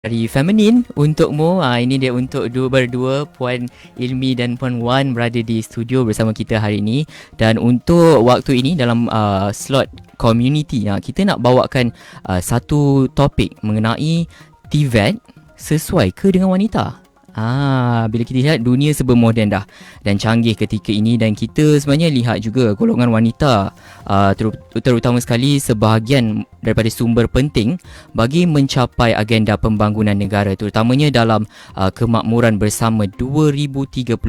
Dari Feminin untukmu. Ini dia untuk berdua, Puan Ilmi dan Puan Wan berada di studio bersama kita hari ini. Dan untuk waktu ini dalam slot community, kita nak bawakan satu topik mengenai TVET sesuai ke dengan wanita. Bila kita lihat dunia serba moden dah dan canggih ketika ini, dan kita sebenarnya lihat juga golongan wanita terutama sekali sebahagian daripada sumber penting bagi mencapai agenda pembangunan negara, terutamanya dalam kemakmuran bersama 2030.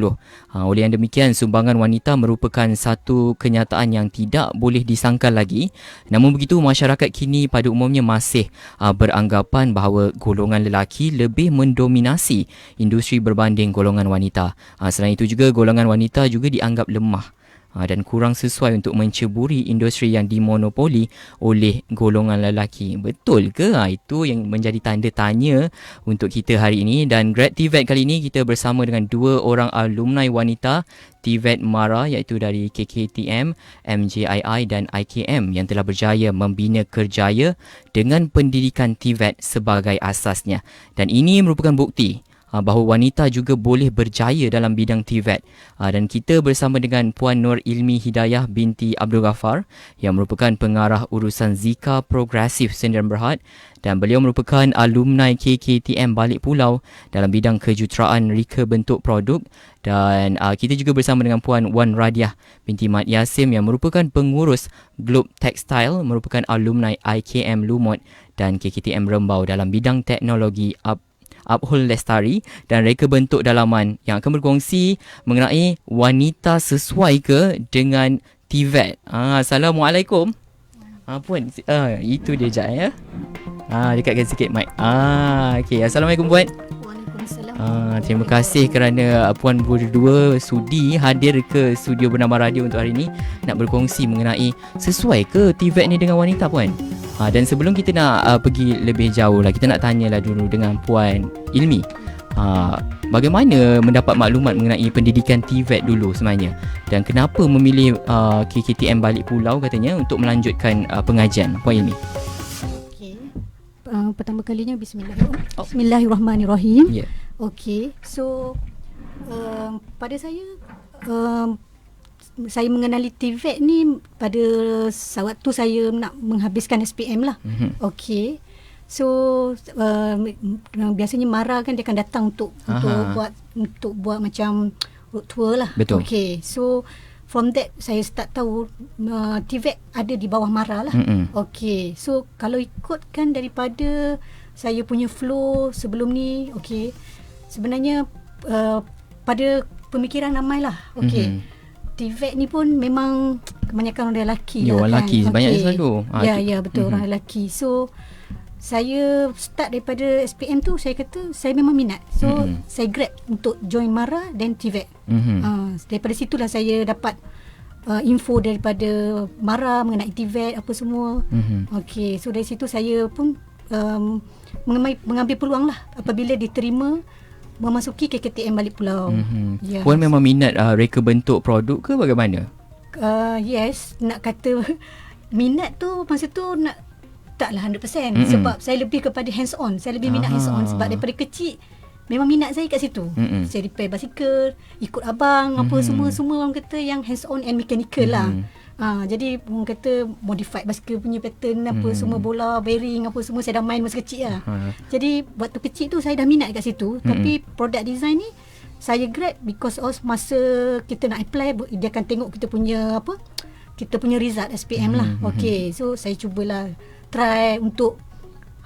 Oleh yang demikian, sumbangan wanita merupakan satu kenyataan yang tidak boleh disangkal lagi. Namun begitu, masyarakat kini pada umumnya masih beranggapan bahawa golongan lelaki lebih mendominasi industri berbanding golongan wanita. Selain itu juga, golongan wanita juga dianggap lemah dan kurang sesuai untuk menceburi industri yang dimonopoli oleh golongan lelaki. Betul ke? Itu yang menjadi tanda tanya untuk kita hari ini. Dan Grad TVET kali ini kita bersama dengan dua orang alumni wanita TVET MARA, iaitu dari KKTM, MJII dan IKM, yang telah berjaya membina kerjaya dengan pendidikan TVET sebagai asasnya. Dan ini merupakan bukti bahawa wanita juga boleh berjaya dalam bidang TVET. Dan kita bersama dengan Puan Nur Ilmi Hidayah binti Abdul Ghaffar, yang merupakan pengarah urusan Zika Progresif Sdn Bhd, dan beliau merupakan alumni KKTM Balik Pulau dalam bidang kejuruteraan reka bentuk produk. Dan kita juga bersama dengan Puan Wan Radiah binti Mat Yasim, yang merupakan pengurus Globe Textile, merupakan alumni IKM Lumot dan KKTM Rembau dalam bidang teknologi Abhul Lestari dan reka bentuk dalaman, yang akan berkongsi mengenai wanita sesuai ke dengan TVET. Assalamualaikum. Puan, itu dia jap ya. Dekatkan sikit mic. Okey. Assalamualaikum Puan. Waalaikumsalam. Terima kasih kerana Puan berdua sudi hadir ke studio Bernama Radio untuk hari ini, nak berkongsi mengenai sesuai ke TVET ni dengan wanita, Puan. Dan sebelum kita nak pergi lebih jauh lah, kita nak tanyalah dulu dengan Puan Ilmi. Bagaimana mendapat maklumat mengenai pendidikan TVET dulu sebenarnya, dan kenapa memilih KKTM Balik Pulau katanya untuk melanjutkan pengajian, Puan Ilmi? Okey. Pertama kalinya Bismillahirrahmanirrahim. Yeah. Okey. So pada saya mengenali TVET ni pada waktu saya nak menghabiskan SPM lah. Okey. So biasanya MARA kan dia akan datang untuk buat macam road tour lah. Betul. Okey. So from that saya start tahu TVET ada di bawah MARA lah. Okey. So kalau ikutkan daripada saya punya flow sebelum ni, okey, sebenarnya pada pemikiran ramai lah. Okey. TVET ni pun memang kebanyakan orang lelaki lah, orang lelaki sebanyak selalu. Ya betul, orang lelaki. So saya start daripada SPM tu, saya kata saya memang minat. So saya grab untuk join MARA dan TVET. Daripada situlah saya dapat info daripada MARA mengenai TVET apa semua. Okey, so dari situ saya pun mengambil peluang lah apabila diterima memasuki KKTM Balik Pulau. Yeah. Puan memang minat reka bentuk produk ke bagaimana? Yes, nak kata minat tu masa tu taklah 100%. Sebab saya lebih kepada hands on. Saya lebih minat hands on sebab daripada kecil memang minat saya kat situ. Saya repair basikal, ikut abang, apa semua orang kata yang hands on and mechanical lah. Jadi orang kata modified basikal punya pattern apa semua, bola, bearing apa semua saya dah main masa kecil lah. Jadi waktu kecil tu saya dah minat kat situ. Tapi product design ni saya grab because of masa kita nak apply, dia akan tengok kita punya result SPM lah. Okay, so saya cubalah try untuk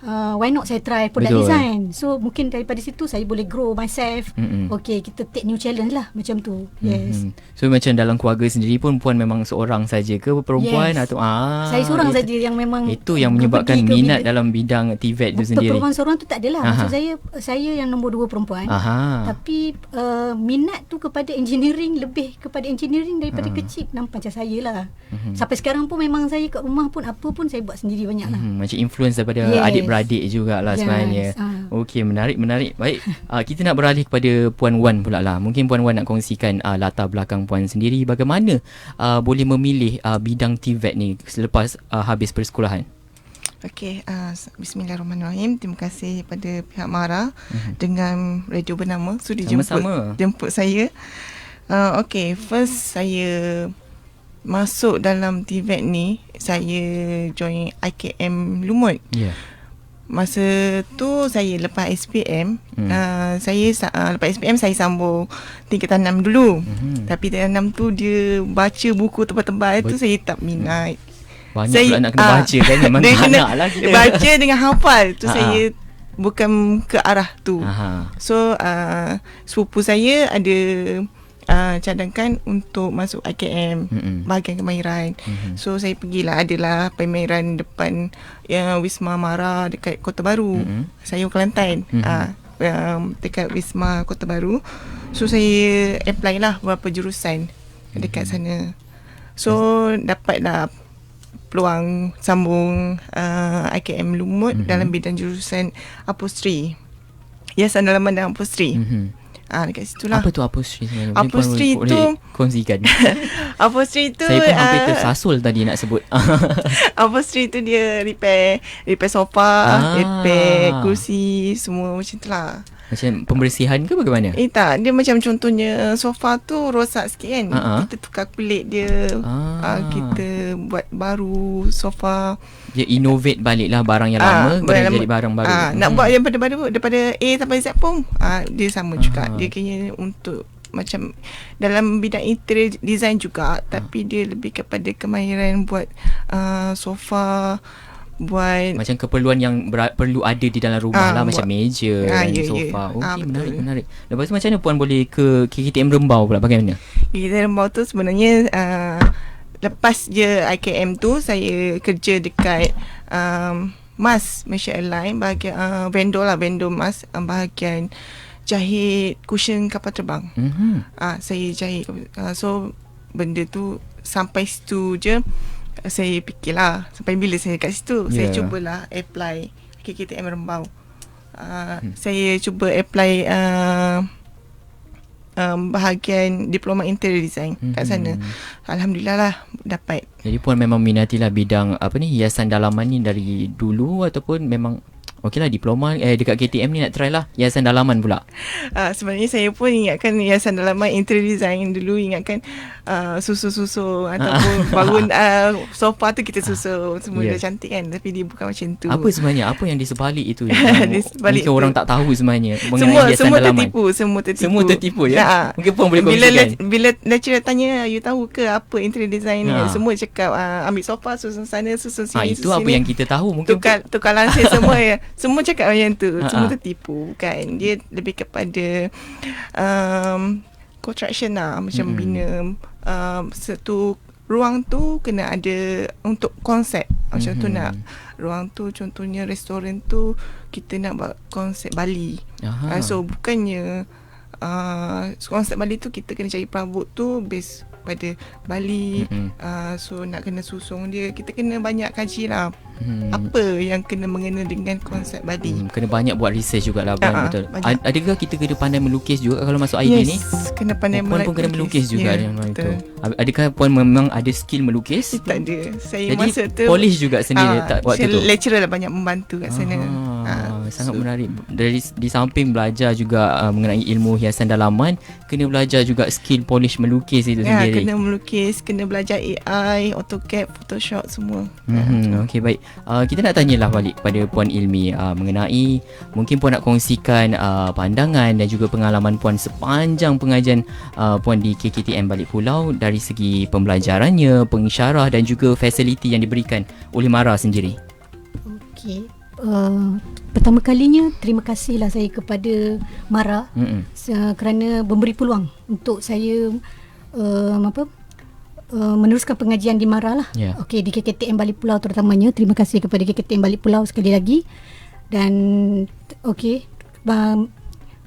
why not saya try product design. So mungkin daripada situ saya boleh grow myself. Okay, kita take new challenge lah macam tu. Yes. So macam dalam keluarga sendiri pun Puan memang seorang saja ke perempuan? Yes. Atau saya seorang saja yang memang itu yang menyebabkan minat dalam bidang TVET itu sendiri. Perempuan seorang tu tak adalah. Maksud saya yang nombor 2 perempuan. Tapi minat tu kepada engineering, lebih kepada engineering daripada kecil. Nampak macam saya lah. Sampai sekarang pun memang saya kat rumah pun apa pun saya buat sendiri banyak lah. Macam influence daripada adik-beradik jugalah sebenarnya. Okey, menarik. Baik, kita nak beralih kepada Puan Wan pula lah. Mungkin Puan Wan nak kongsikan latar belakang Puan sendiri, bagaimana boleh memilih bidang TVET ni selepas habis persekolahan? Okey, bismillahirrahmanirrahim. Terima kasih pada pihak Mara dengan radio bernama sudi jemput saya. Okey, first saya masuk dalam TVET ni, saya join IKM Lumut. Masa tu saya lepas SPM, saya lepas SPM saya sambung tingkatan 6 dulu. Tapi tingkatan 6 tu dia baca buku tebal-tebal tu saya tak minat. Banyak pula nak kena baca kan, memang tak nak lah kita. Baca dengan hafal tu saya bukan ke arah tu. So sepupu saya ada cadangkan untuk masuk IKM, bahagian kemahiran. So saya pergilah, adalah pameran depan Wisma Mara dekat Kota Baru. Saya Kelantan. Dekat Wisma Kota Baru. So saya apply lah beberapa jurusan dekat sana. So dapatlah peluang sambung IKM Lumut dalam bidang jurusan upholstery, hiasan dalaman dan upholstery. Dekat situ lah. Apa tu upholstery sebenarnya? Upholstery tu boleh kongsikan. Upholstery tu saya pun hampir tersasul tadi nak sebut. Upholstery tu dia repair sofa, repair kursi, semua macam tu lah. Macam pembersihan ke bagaimana? Tak, dia macam contohnya sofa tu rosak sikit kan. Kita tukar kulit dia, kita buat baru sofa. Dia innovate balik lah barang yang lama jadi barang baru. Nak buat yang daripada A sampai Z pun dia sama juga. Dia kayaknya untuk macam dalam bidang interior design juga, tapi dia lebih kepada kemahiran buat sofa, buat macam keperluan yang perlu ada di dalam rumah lah, macam meja dan sofa. Okey, menarik. Lepas tu macam mana Puan boleh ke KKTM Rembau pula, bagaimana? KKTM Rembau tu sebenarnya lepas je IKM tu saya kerja dekat MAS, Malaysia Airlines, bahagian vendor MAS, bahagian jahit cushion kapal terbang. Saya jahit. So benda tu sampai situ je. Saya fikirlah sampai bila saya kat situ. Saya cubalah apply KKTM Rembau. Saya cuba apply bahagian diploma interior design kat sana. Alhamdulillah lah dapat. Jadi Puan memang minatilah bidang hiasan dalaman ni dari dulu, ataupun memang okeylah diploma dekat KTM ni nak try lah hiasan dalaman pula? Sebenarnya saya pun ingatkan hiasan dalaman interior design dulu, ingatkan susun ataupun bangun sofa tu kita susun semua dah cantik kan, tapi dia bukan macam tu. Apa sebenarnya, apa yang di sebalik itu sebalik mungkin orang tak tahu sebenarnya mengenai hiasan dalaman? Semua tertipu ya. Mungkin Puan boleh kongsikan. Bila lecturer tanya, you tahu ke apa interior design ni, semua cakap ambil sofa susun sana, susun sini, itu apa yang kita tahu. Mungkin tukar lansir semua ya. Semua cakap macam tu. Semua tertipu kan. Dia lebih kepada construction lah, macam bina satu ruang tu kena ada untuk konsep. Macam tu nak ruang tu, contohnya restoran tu kita nak buat konsep Bali. So bukannya konsep Bali tu kita kena cari perabot tu base pada Bali. So nak kena susung dia, kita kena banyak kaji lah apa yang kena mengena dengan konsep Bali. Kena banyak buat research jugalah Puan. Betul. Adakah kita kena pandai melukis juga kalau masuk IB ni? Kena pandai Puan pun kena melukis juga itu. Adakah Puan memang ada skill melukis? Tak ada. Saya jadi masa tu polish juga sendiri waktu tu. Lecturer lah banyak membantu kat sana. Sangat menarik. Di samping belajar juga mengenai ilmu hiasan dalaman, kena belajar juga skill polish melukis itu sendiri. Kena melukis, kena belajar AI, AutoCAD, Photoshop semua. Okey, baik. Kita nak tanyalah balik pada Puan Ilmi mengenai, mungkin Puan nak kongsikan pandangan dan juga pengalaman Puan sepanjang pengajian Puan di KKTM Balik Pulau dari segi pembelajarannya, pengisyarah dan juga fasiliti yang diberikan oleh Mara sendiri. Okey. Pertama kalinya terima kasihlah saya kepada Mara kerana memberi peluang untuk saya meneruskan pengajian di Mara lah. Okey, di KKTM Balik Pulau terutamanya. Terima kasih kepada KKTM Balik Pulau sekali lagi. Dan okey,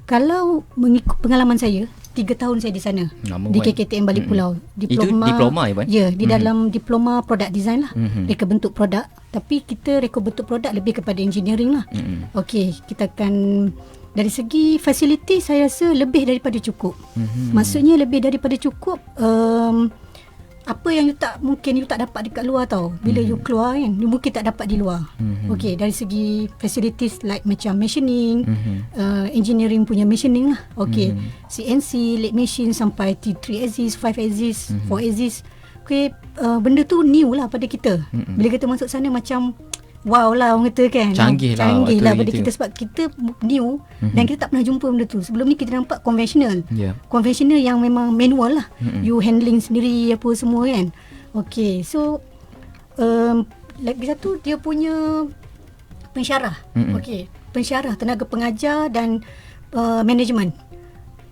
kalau mengikut pengalaman saya, 3 tahun saya di sana. Di KKTM Balik Pulau. Diploma ya, Puan? Ya, di dalam diploma product design lah. Reka bentuk produk. Tapi kita reka bentuk produk lebih kepada engineering lah. Okey, kita akan dari segi fasiliti saya rasa lebih daripada cukup. Maksudnya lebih daripada cukup. apa yang you tak dapat dekat luar tau. Bila you keluar kan, you mungkin tak dapat di luar. Okay, dari segi facilities like macam machining, engineering punya machining lah. Okay, CNC, lathe machine sampai T3 axis, 5 axis, 4 axis. Okay, benda tu new lah pada kita. Bila kita masuk sana macam wow lah orang kata kan. Canggih lah pada kita sebab kita new dan kita tak pernah jumpa benda tu. Sebelum ni kita nampak konvensional. Konvensional yang memang manual lah. You handling sendiri apa semua kan. Okay, so lagi satu dia punya pensyarah. Okay, pensyarah, tenaga pengajar dan management.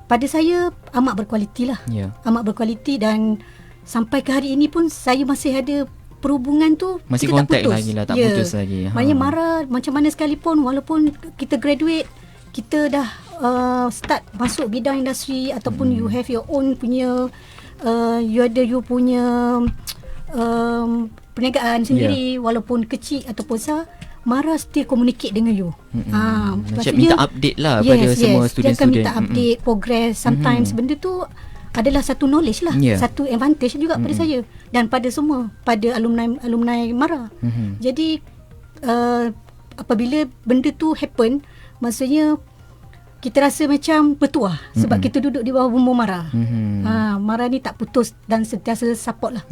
Pada saya amat berkualiti lah. Amat berkualiti dan sampai ke hari ini pun saya masih ada perhubungan tu, masih kita kontak tak putus. lagi lah, tak putus lagi. Maknanya Mara macam mana sekalipun, walaupun kita graduate, kita dah start masuk bidang industri ataupun you have your own punya you punya perniagaan sendiri, walaupun kecil ataupun besar, Mara still communicate dengan you. Macam minta update lah pada semua student-student. Dia akan minta update, progress. Sometimes benda tu adalah satu knowledge lah, satu advantage juga pada saya dan pada semua, pada alumni Mara. Jadi apabila benda tu happen, maksudnya kita rasa macam bertuah sebab kita duduk di bawah bumbung Mara. Mara ni tak putus dan sentiasa support lah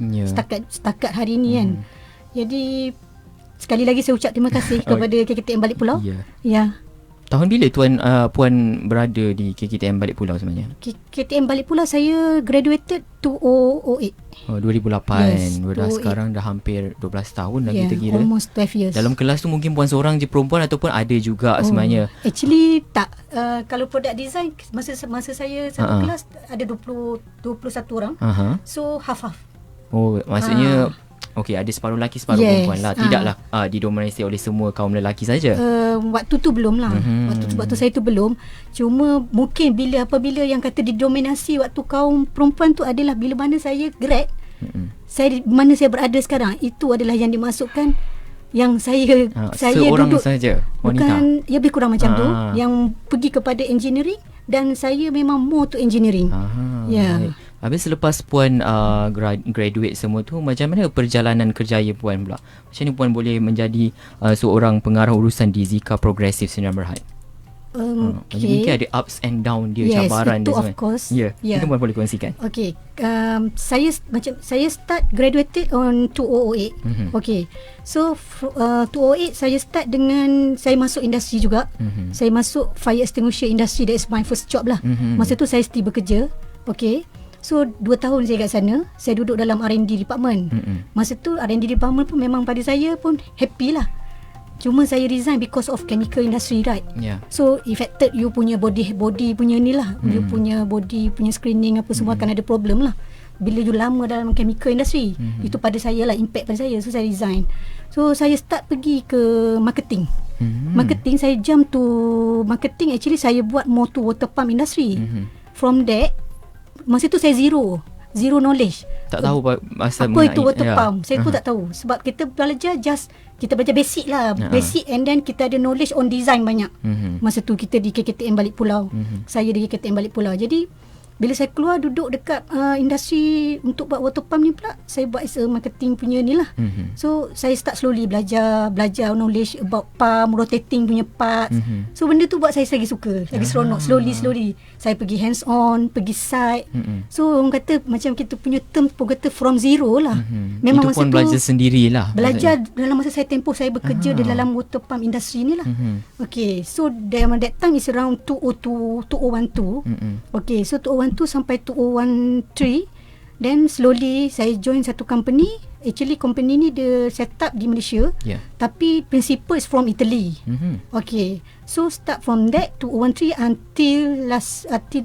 setakat hari ni kan. Jadi sekali lagi saya ucap terima kasih kepada KKTM Balik Pulau. Tahun bila Puan berada di KKTM Balik Pulau sebenarnya? KKTM Balik Pulau saya graduated 2008. 2008. Dah sekarang dah hampir 12 tahun dah kita kira. Almost 12 years. Dalam kelas tu mungkin Puan seorang je perempuan ataupun ada juga sebenarnya? Actually tak. Kalau product design masa saya satu kelas ada 21 orang. So half-half. Maksudnya okey, ada separuh lelaki, separuh perempuan lah. Tidaklah didominasi oleh semua kaum lelaki saja. Waktu tu belum lah. Waktu saya tu belum. Cuma mungkin apabila yang kata didominasi waktu kaum perempuan tu adalah bila mana saya grad, mana saya berada sekarang, itu adalah yang dimasukkan yang saya seorang duduk saja wanita. Bukan, ya lebih kurang macam tu, yang pergi kepada engineering dan saya memang more to engineering. Habis selepas Puan graduate semua tu, macam mana perjalanan kerjaya Puan pula? Macam mana Puan boleh menjadi seorang pengarah urusan di Zika Progressive Sdn Bhd? Mungkin ada ups and down dia, cabaran dia semua. Of course. Itu Puan boleh kongsikan. Okay, saya start graduated on 2008. Okay, so 2008 saya start dengan saya masuk industri juga. Saya masuk fire extinguisher industry. That is my first job lah. Masa tu saya still bekerja. Okay, so 2 tahun saya kat sana, saya duduk dalam R&D department. Masa tu R&D department pun memang pada saya pun happy lah. Cuma saya resign because of chemical industry, right? So affected you punya body punya ni lah. You punya body punya screening apa semua akan ada problem lah bila you lama dalam chemical industry. Itu pada saya lah, impact pada saya. So saya resign. So saya start pergi ke marketing. Marketing, saya jump to marketing. Actually saya buat more to water pump industry. From that, masa tu saya zero knowledge. Tak tahu pasal apa itu water pump. Saya pun tak tahu. Sebab kita belajar kita belajar basic lah. Basic, and then kita ada knowledge on design banyak. Masa tu kita di KKTM Balik Pulau. Saya di KKTM Balik Pulau. Jadi bila saya keluar duduk dekat industri untuk buat water pump ni pula, saya buat as a marketing punya ni lah. So saya start slowly belajar knowledge about pump, rotating punya parts. So benda tu buat saya lagi suka, lagi seronok. Slowly saya pergi hands on, pergi site. So orang kata macam kita punya term pun kata from zero lah. Memang itu masa pun tu belajar sendirilah. Belajar dalam masa saya tempoh saya bekerja di dalam water pump industri ni lah. Okay, so that time is around 2012. Okay, so 2012 sampai 2013. Then slowly saya join satu company. Actually company ni dia set up di Malaysia, tapi principal is from Italy. Okay, so start from that 2013 until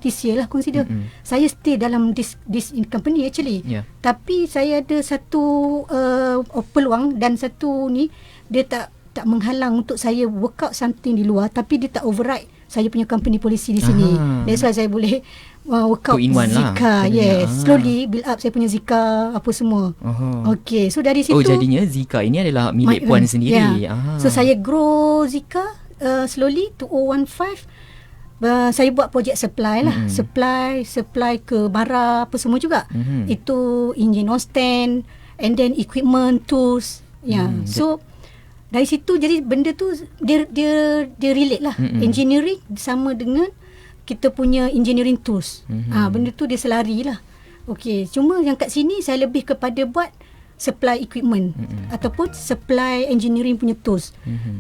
this year lah consider. Saya stay dalam this company actually. Tapi saya ada satu peluang dan satu ni dia tak menghalang untuk saya work out something di luar, tapi dia tak override saya punya company policy di sini. That's why saya boleh work out Zika. Slowly build up saya punya Zika apa semua. Okay, so dari situ. Jadinya Zika ini adalah milik Puan sendiri. So saya grow Zika slowly 2015. Saya buat projek supply lah. Supply ke bara apa semua juga. Itu engine on stand, and then equipment, tools. So dari situ jadi benda tu dia relate lah. Engineering sama dengan kita punya engineering tools. Benda tu dia selari lah. Okey, cuma yang kat sini saya lebih kepada buat supply equipment ataupun supply engineering punya tools.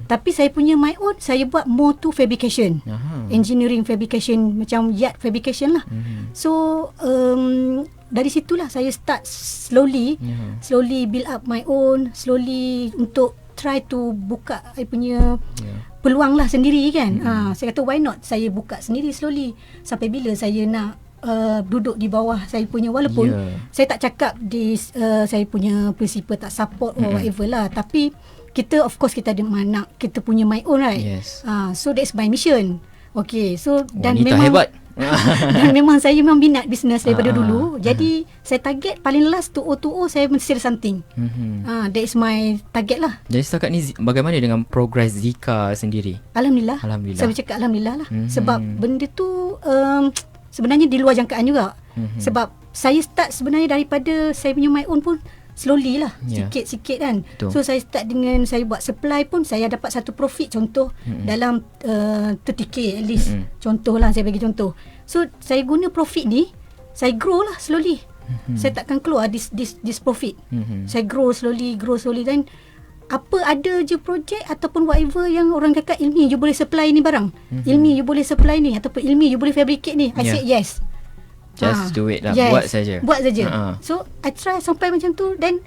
Tapi saya punya my own, saya buat more to fabrication. Engineering fabrication, macam yard fabrication lah. So dari situlah saya start slowly build up my own, slowly untuk try to buka saya punya peluang lah sendiri kan. Saya kata why not, saya buka sendiri slowly. Sampai bila saya nak duduk di bawah saya punya, walaupun saya tak cakap saya punya principal tak support or whatever lah, tapi kita of course kita ada nak kita punya my own, right? So that's my mission. Okay, so dan wanita memang hebat. dan memang saya memang minat bisnes daripada dulu. Jadi saya target paling last 2020 saya mesti ada something. That is my target lah. Jadi setakat ni bagaimana dengan progress Zika sendiri? Alhamdulillah. Saya bercakap Alhamdulillah lah. Sebab benda tu sebenarnya di luar jangkaan juga. Sebab saya start sebenarnya daripada saya punya my own pun slowly lah, sikit-sikit kan. So saya start dengan saya buat supply pun saya dapat satu profit, contoh dalam 30k at least. Contoh lah, saya bagi contoh. So saya guna profit ni, saya grow lah slowly. Saya takkan keluar this profit. Saya grow slowly dan apa ada je projek ataupun whatever yang orang cakap, Ilmi you boleh supply ni barang, Ilmi you boleh supply ni, ataupun Ilmi you boleh fabricate ni, I say yes. Just do it lah. Buat saja. So I try sampai macam tu. Then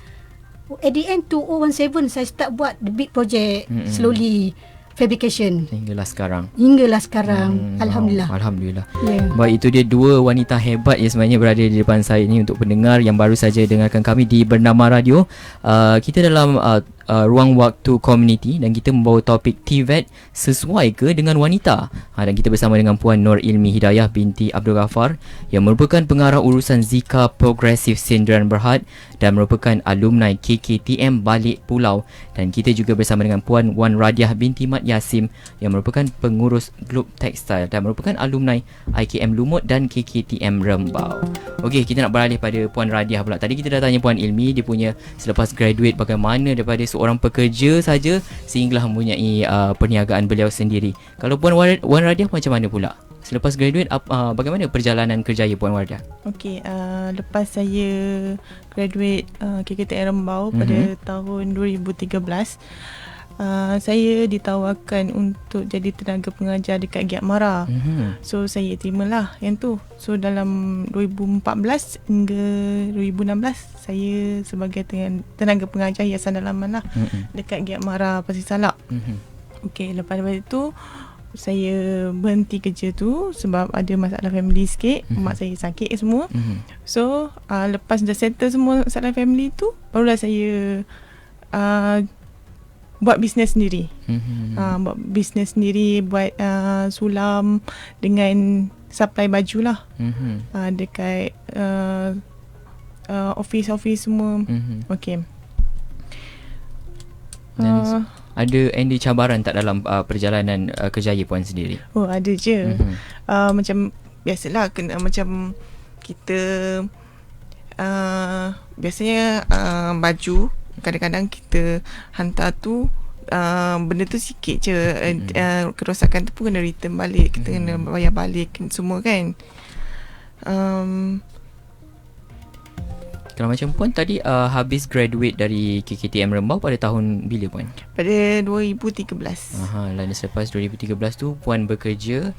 at the end 2017 saya start buat the big project slowly, fabrication hinggalah sekarang. Alhamdulillah. Alhamdulillah. Baik, itu dia dua wanita hebat yang sebenarnya berada di depan saya ni. Untuk pendengar yang baru saja dengarkan kami di Bernama Radio, kita dalam ruang waktu community dan kita membawa topik TVET sesuai ke dengan wanita. Dan kita bersama dengan Puan Nur Ilmi Hidayah binti Abdul Ghaffar yang merupakan pengarah urusan Zika Progressive Sdn Bhd dan merupakan alumni KKTM Balik Pulau. Dan kita juga bersama dengan Puan Wan Radiah binti Mat Yasim yang merupakan pengurus Globe Textile dan merupakan alumni IKM Lumut dan KKTM Rembau. Okey, kita nak beralih pada Puan Radiah pula. Tadi kita dah tanya Puan Ilmi, dia punya selepas graduate bagaimana daripada seorang pekerja saja sehinggalah mempunyai perniagaan beliau sendiri. Kalau Puan Wan Radiah macam mana pula? Selepas graduate, bagaimana perjalanan kerjaya Puan Wardah? Okey, lepas saya graduate KKTM Rembau pada tahun 2013, saya ditawarkan untuk jadi tenaga pengajar dekat Giat Mara. So saya terimalah yang tu. So dalam 2014 hingga 2016 saya sebagai tenaga pengajar hiasan dalaman lah dekat Giat Mara Pasir Salak. Okey, lepas itu saya berhenti kerja tu sebab ada masalah family sikit. Mak saya sakit semua. So lepas dah settle semua masalah family tu, barulah saya buat bisnes sendiri. Buat bisnes sendiri, buat sulam dengan supply baju lah. Dekat office semua. Okey. Ada any cabaran tak dalam perjalanan kerjaya Puan sendiri? Oh, ada je. Macam biasalah, kena macam kita biasanya baju kadang-kadang kita hantar tu benda tu sikit je, kerosakan tu pun kena return balik, kita kena bayar balik semua kan. Kalau macam Puan tadi habis graduate dari KKTM Rembau pada tahun bila Puan? Pada 2013. Dan selepas 2013 tu Puan bekerja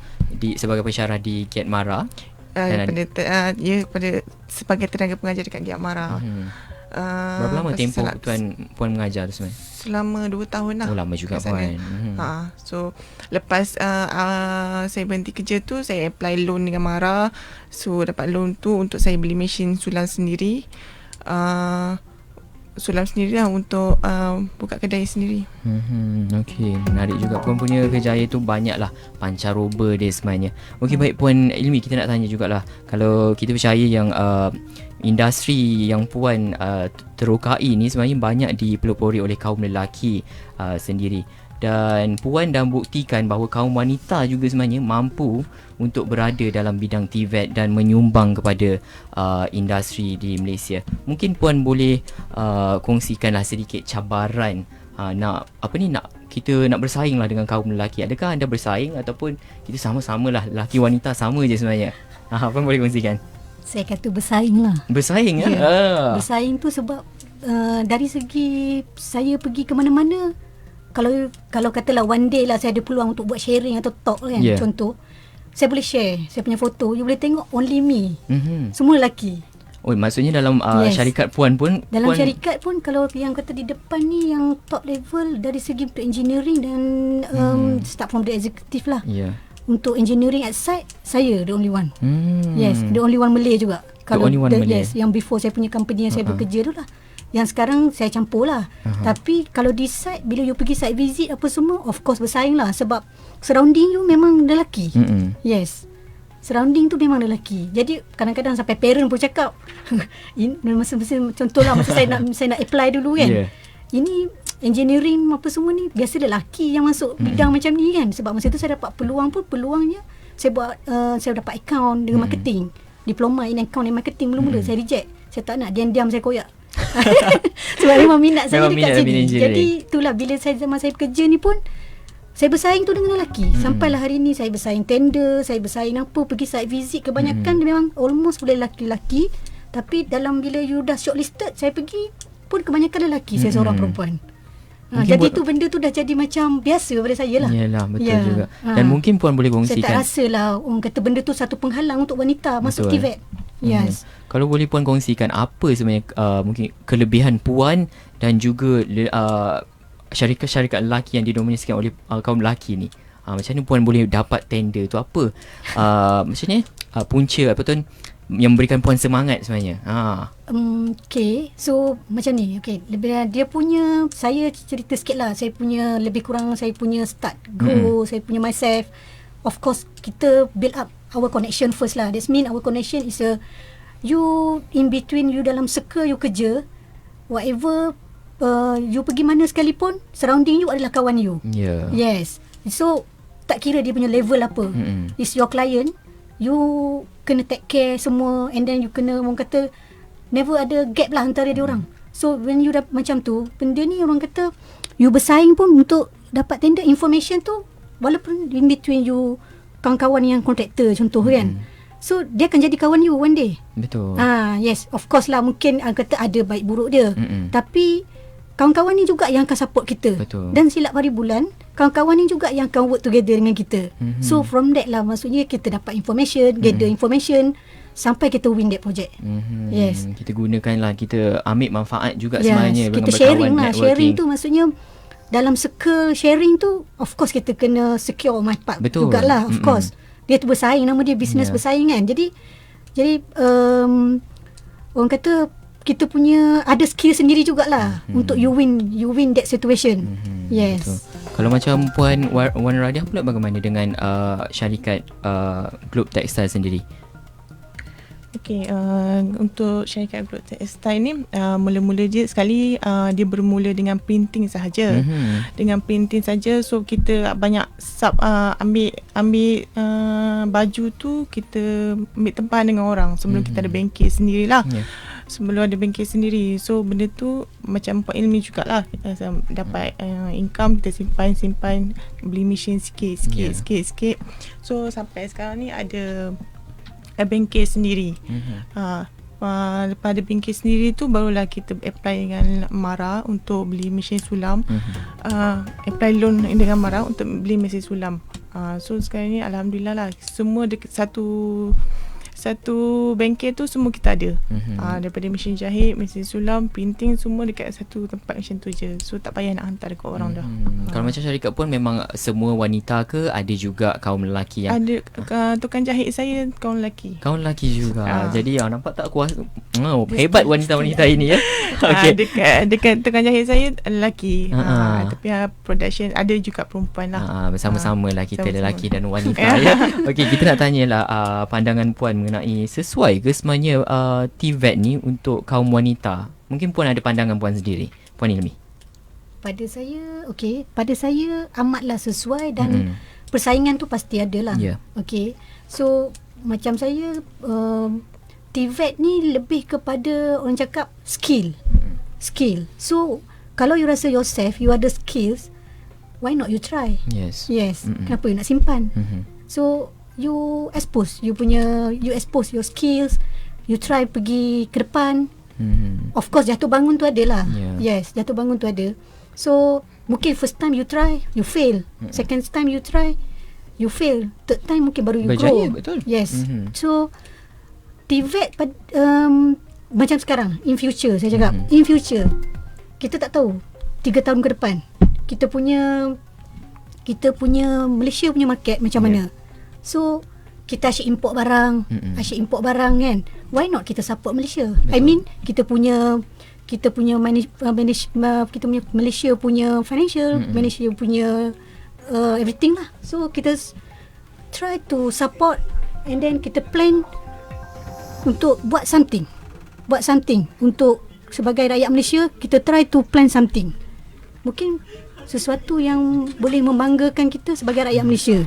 sebagai pensyarah di Giat Mara. Pada sebagai tenaga pengajar dekat Giat Mara. Berapa lama tempoh Puan mengajar tu sebenarnya? Selama 2 tahun lah. Oh, lama juga Puan. So lepas saya berhenti kerja tu, saya apply loan dengan Mara. So dapat loan tu untuk saya beli mesin sulam sendiri. Sulam sendiri lah untuk buka kedai sendiri. Okey, menarik juga. Puan punya kerjaya tu banyak lah pancaroba dia sebenarnya. Okey, baik Puan Ilmi, kita nak tanya jugalah, kalau kita percaya yang industri yang Puan terokai ni sebenarnya banyak dipelopori oleh kaum lelaki sendiri. dan Puan dah buktikan bahawa kaum wanita juga sebenarnya mampu untuk berada dalam bidang TVET dan menyumbang kepada industri di Malaysia. Mungkin Puan boleh kongsikanlah sedikit cabaran nak kita nak bersaing lah dengan kaum lelaki. Adakah anda bersaing ataupun kita sama-sama lah, lelaki wanita sama je sebenarnya? Puan boleh kongsikan? Saya kata bersaing lah. Bersaing ya? Bersaing tu sebab dari segi saya pergi ke mana-mana, kalau katalah one day lah saya ada peluang untuk buat sharing atau talk kan, contoh, saya boleh share saya punya foto, you boleh tengok only me. Semua lelaki. Oh, maksudnya dalam syarikat Puan pun, dalam syarikat pun kalau yang kata di depan ni yang top level dari segi untuk engineering dan start from the executive lah. Untuk engineering at site, saya the only one. Yes, the only one Malay juga. Kalau yes, yang before saya punya company yang saya bekerja tu lah. Yang sekarang saya campur lah. Tapi kalau di site, bila you pergi site visit apa semua, of course bersaing lah. Sebab surrounding you memang lelaki. Yes, surrounding tu memang lelaki. Jadi kadang-kadang sampai parent pun cakap masa contoh lah, masa saya nak apply dulu kan, ini engineering apa semua ni biasa lelaki yang masuk bidang macam ni kan. Sebab masa tu saya dapat peluangnya saya dapat account dengan marketing, diploma in account and marketing. Mula-mula saya reject. Saya tak nak, diam-diam saya koyak. Sebab memang minat saya dekat sini. Jadi itulah, bila zaman saya bekerja ni pun saya bersaing tu dengan lelaki. Sampailah hari ni saya bersaing tender, saya bersaing pergi site visit, kebanyakan memang almost boleh lelaki-lelaki. Tapi dalam bila you dah shortlisted, saya pergi pun kebanyakan lelaki, saya seorang perempuan. Jadi tu benda tu dah jadi macam biasa pada saya lah. Yalah, betul juga. Dan mungkin Puan boleh kongsikan, saya tak rasa lah orang kata benda tu satu penghalang untuk wanita masuk TVET. Yes. Kalau boleh Puan kongsikan apa sebenarnya mungkin kelebihan Puan dan juga syarikat-syarikat lelaki yang didominasikan oleh kaum lelaki ni. Macam mana Puan boleh dapat tender tu, apa maksudnya punca apa tu yang memberikan Puan semangat sebenarnya? Okay, so macam ni. Okay, dia punya, saya cerita sikit lah. Saya punya lebih kurang, saya punya start grow, saya punya myself. Of course, kita build up our connection first lah. That means our connection is you in between, you dalam circle you kerja, whatever you pergi mana sekalipun, surrounding you adalah kawan you. Yes. So tak kira dia punya level apa, it's your client, you kena take care semua, and then you kena, orang kata, never ada gap lah antara dia orang. So when you dah macam tu, benda ni orang kata you bersaing pun untuk dapat tender information tu, walaupun in between you kawan-kawan yang kontraktor contoh kan, so dia akan jadi kawan you one day. Betul. Yes, of course lah, mungkin kata ada baik buruk dia, tapi kawan-kawan ni juga yang akan support kita. Betul. Dan silap hari bulan, kawan-kawan ni juga yang akan work together dengan kita. So from that lah, maksudnya kita dapat information, gather information sampai kita win that project. Yes. Kita gunakanlah, kita ambil manfaat juga sebenarnya. Kita sharing lah. Sharing tu maksudnya dalam circle sharing tu, of course kita kena secure my part jugalah. Of course dia tu bersaing, nama dia business bersaing kan. Jadi orang kata kita punya ada skill sendiri jugalah untuk you win that situation. Yes. Betul. Kalau macam Puan Wan Radiah pula, bagaimana dengan syarikat Globe Textile sendiri? Okay, untuk syarikat Globe Textile ni mula-mula je sekali dia bermula dengan printing sahaja. Dengan printing saja, so kita banyak ambil baju tu, kita ambil tempahan dengan orang sebelum kita ada bengkel sendirilah. Sebelum ada bengkel sendiri. So benda tu macam Puan Ilmi jugalah, dapat income, kita simpan, beli mesin sikit. So sampai sekarang ni ada bengkel sendiri. Lepas ada bengkel sendiri tu, barulah kita apply dengan Mara untuk beli mesin sulam. Apply loan dengan Mara untuk beli mesin sulam. So sekarang ni alhamdulillah lah, semua dekat satu bengkel tu semua kita ada. Daripada mesin jahit, mesin sulam, printing, semua dekat satu tempat macam tu je. So tak payah nak hantar dekat orang dah. Kalau macam syarikat pun memang semua wanita ke, ada juga kaum lelaki yang ada? Tukang jahit saya kaum lelaki. Kaum lelaki juga. Jadi nampak tak kuasa, hebat wanita-wanita ini ya. Okay. Dekat tukang jahit saya lelaki. Tapi production ada juga perempuan lah. Bersama-sama lah kita, lelaki dan wanita ya. Okey, kita nak tanyalah pandangan Puan mengenai sesuai ke sebenarnya TVET ni untuk kaum wanita. Mungkin Puan ada pandangan Puan sendiri, Puan Ilmi. pada saya amatlah sesuai dan persaingan tu pasti ada lah. Okay. So macam saya TVET ni lebih kepada orang cakap skill. So kalau you rasa yourself you ada skills, why not you try? Yes. Kenapa you nak simpan? So you expose your skills, you try pergi ke depan. Of course jatuh bangun tu ada lah. Yes, jatuh bangun tu ada. So mungkin first time you try, you fail. Second time you try, you fail. Third time mungkin baru you berjaya, grow. Betul. Yes. So TVET macam sekarang, in future saya cakap, in future kita tak tahu 3 tahun ke depan kita punya Malaysia punya market macam mana. So kita asyik import barang, kan. Why not kita support Malaysia? Betul. I mean kita punya Malaysia punya financial, Malaysia punya everything lah. So kita try to support and then kita plan untuk buat something untuk sebagai rakyat Malaysia. Kita try to plan something, mungkin sesuatu yang boleh membanggakan kita sebagai rakyat Malaysia.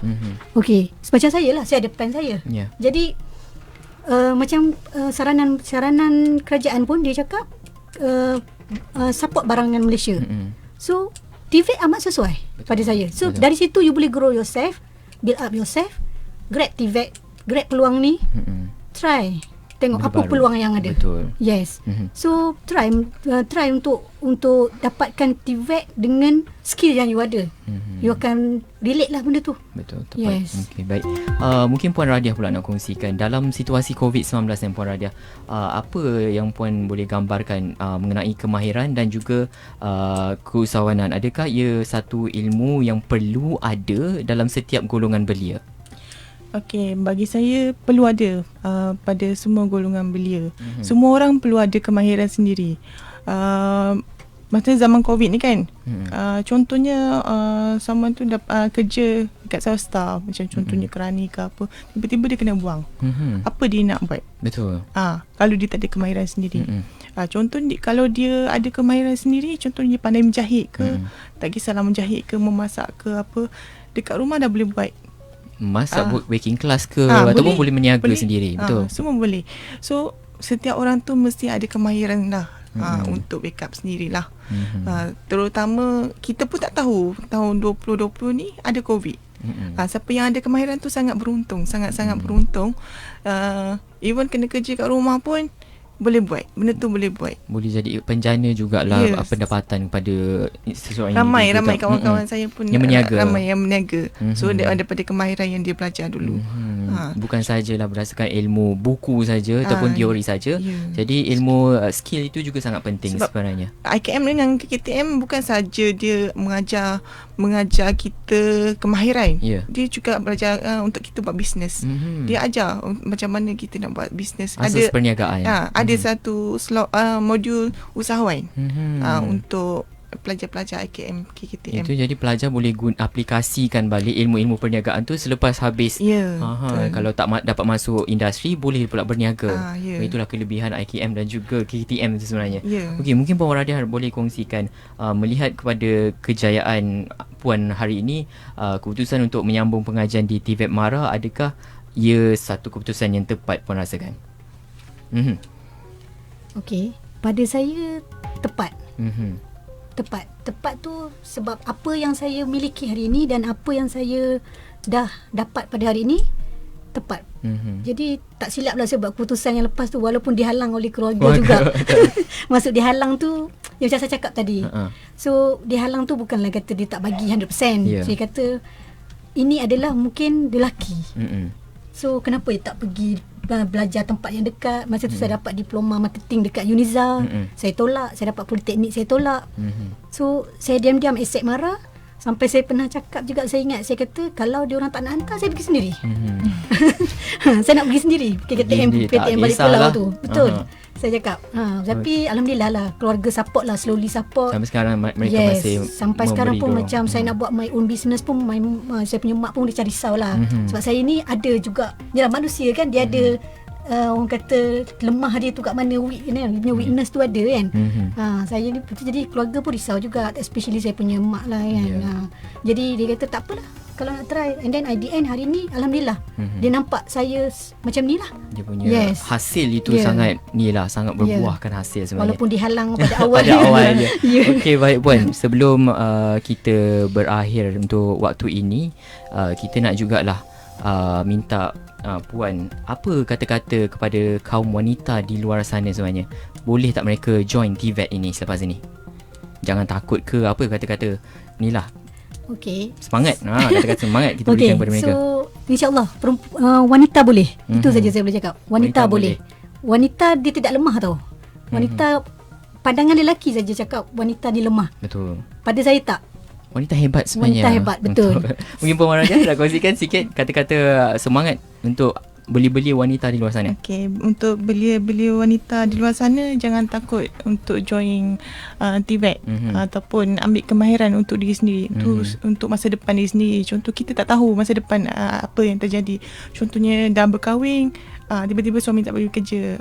Okay, macam saya lah, saya ada plan saya. Jadi macam saranan kerajaan pun dia cakap support barangan Malaysia. So TVET amat sesuai pada saya. So dari situ you boleh grow yourself, build up yourself, grab TVET, grab peluang ni, try tengok apa peluang yang ada. Betul. Yes. So try untuk dapatkan TVET dengan skill yang you ada. You akan relate lah benda tu. Betul, tepat. Yes. Okay, baik. Mungkin Puan Radiah pula nak kongsikan dalam situasi COVID-19 yang Puan Radiah, apa yang Puan boleh gambarkan mengenai kemahiran dan juga keusahawanan. Adakah ia satu ilmu yang perlu ada dalam setiap golongan belia? Okey, bagi saya perlu ada pada semua golongan belia. Semua orang perlu ada kemahiran sendiri. Masa zaman COVID ni kan, contohnya someone tu kerja dekat swasta, macam contohnya kerani ke apa, tiba-tiba dia kena buang. Apa dia nak buat? Betul. Kalau dia tak ada kemahiran sendiri. Contoh kalau dia ada kemahiran sendiri, contohnya pandai menjahit ke, tak kisahlah menjahit ke, memasak ke apa, dekat rumah dah boleh buat. Masak baking class ke, ataupun boleh meniaga sendiri. Betul. Semua boleh. So setiap orang tu mesti ada kemahiran lah untuk backup sendirilah. Terutama kita pun tak tahu tahun 2020 ni ada COVID. Siapa yang ada kemahiran tu sangat beruntung, sangat-sangat beruntung. Even kena kerja kat rumah pun boleh buat. Benda tu boleh buat. Boleh jadi penjana jugalah. Pendapatan kepada seseorang ramai kawan-kawan saya pun yang meniaga. Ramai yang meniaga. So daripada kemahiran yang dia belajar dulu. Bukan sajalah berdasarkan ilmu buku saja ataupun teori saja. Jadi ilmu skill itu juga sangat penting. Sebab sebenarnya IKM dengan KKTM bukan saja dia mengajar kita kemahiran. Dia juga belajar untuk kita buat bisnes. Dia ajar macam mana kita nak buat bisnes. Asas perniagaan. Ada satu modul usahawan untuk pelajar-pelajar IKM KKTM. Itu jadi pelajar boleh aplikasikan balik ilmu-ilmu perniagaan tu selepas habis. Kalau tak dapat masuk industri, boleh pula berniaga. Itulah kelebihan IKM dan juga KKTM itu sebenarnya. Okey, mungkin Puan Radiah boleh kongsikan melihat kepada kejayaan Puan hari ini, keputusan untuk menyambung pengajian di TVET MARA, adakah ia satu keputusan yang tepat Puan rasakan? Okey, pada saya tepat. Tepat tu sebab apa yang saya miliki hari ini dan apa yang saya dah dapat pada hari ini tepat. Jadi tak silaplah saya buat keputusan yang lepas tu, walaupun dihalang oleh keluarga juga. Maksud dihalang tu yang macam saya cakap tadi. So dihalang tu bukanlah kata dia tak bagi 100%. Saya kata ini adalah mungkin lelaki. So kenapa dia tak pergi belajar tempat yang dekat. Masa tu saya dapat diploma marketing dekat Uniza. Saya tolak. Saya dapat politeknik, saya tolak. So saya diam-diam accept MARA. Sampai saya pernah cakap juga, saya ingat, saya kata kalau dia orang tak nak hantar, saya pergi sendiri. Saya nak pergi sendiri PTM balik pulau tu. Betul. Saya cakap tapi alhamdulillah lah, keluarga support lah, slowly support. Sampai sekarang mereka masih sampai sekarang pun macam saya nak buat my own business pun, saya punya mak pun dia cari risau lah. Sebab saya ni ada juga, yalah manusia kan, dia ada orang kata lemah dia tu kat mana, weakness tu ada kan. Saya ni jadi keluarga pun risau juga, especially saya punya mak lah kan. Jadi dia kata tak apalah kalau nak try, and then at the end hari ni alhamdulillah dia nampak saya macam ni lah. Dia punya hasil itu sangat ni lah, sangat berbuahkan hasil sebenarnya. Walaupun dihalang pada awal. Pada awal je. Okey, baik Puan, sebelum kita berakhir untuk waktu ini, kita nak jugalah minta Puan, apa kata-kata kepada kaum wanita di luar sana sebenarnya? Boleh tak mereka join TVET ini selepas ini? Jangan takut ke apa, kata-kata ni lah. Okey. Semangat. Kata-kata semangat kita berikan kepada mereka. So, insya-Allah wanita boleh. Itu saja saya boleh cakap. Wanita boleh. Wanita dia tidak lemah tau. Wanita pandangan lelaki saja cakap wanita ni lemah. Betul. Pada saya tak. Wanita hebat sebenarnya. Wanita hebat, betul. Mungkin Puan Raja nak kongsikan sikit kata-kata semangat untuk belia-belia wanita di luar sana. Okey, untuk belia-belia wanita di luar sana, jangan takut untuk join TVET ataupun ambil kemahiran untuk diri sendiri, untuk masa depan diri sendiri. Contoh, kita tak tahu masa depan apa yang terjadi. Contohnya dah berkahwin, tiba-tiba suami tak bagi kerja.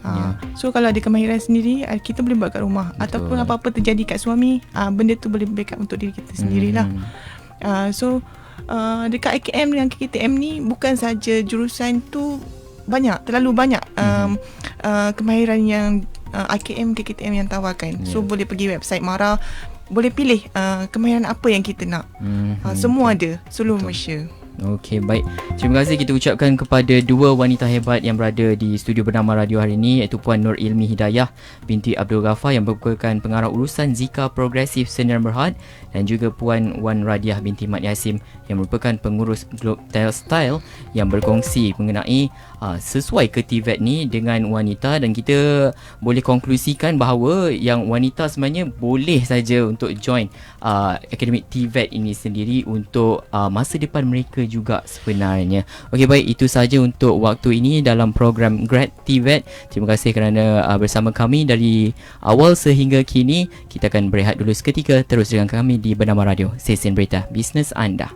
So kalau ada kemahiran sendiri, kita boleh buat kat rumah. Betul. Ataupun apa-apa terjadi kat suami, benda tu boleh backup untuk diri kita sendirilah. So dekat IKM dengan KKTM ni, bukan saja jurusan tu terlalu banyak kemahiran yang IKM, KKTM yang tawarkan. So boleh pergi website MARA, boleh pilih kemahiran apa yang kita nak. Semua ada seluruh Malaysia. Okey, baik. Terima kasih kita ucapkan kepada dua wanita hebat yang berada di studio Bernama Radio hari ini, iaitu Puan Nur Ilmi Hidayah binti Abdul Ghaffar yang merupakan pengarah urusan Zika Progresif Sdn Bhd, dan juga Puan Wan Radiah binti Mat Yasim yang merupakan pengurus Globe Style yang berkongsi mengenai sesuai ke TVET ni dengan wanita. Dan kita boleh konklusikan bahawa yang wanita sebenarnya boleh saja untuk join akademik TVET ini sendiri untuk masa depan mereka juga sebenarnya. Okey, baik, itu saja untuk waktu ini dalam program Grad TVET. Terima kasih kerana bersama kami dari awal sehingga kini. Kita akan berehat dulu seketika, terus dengan kami di Bernama Radio, stesen berita bisnes anda.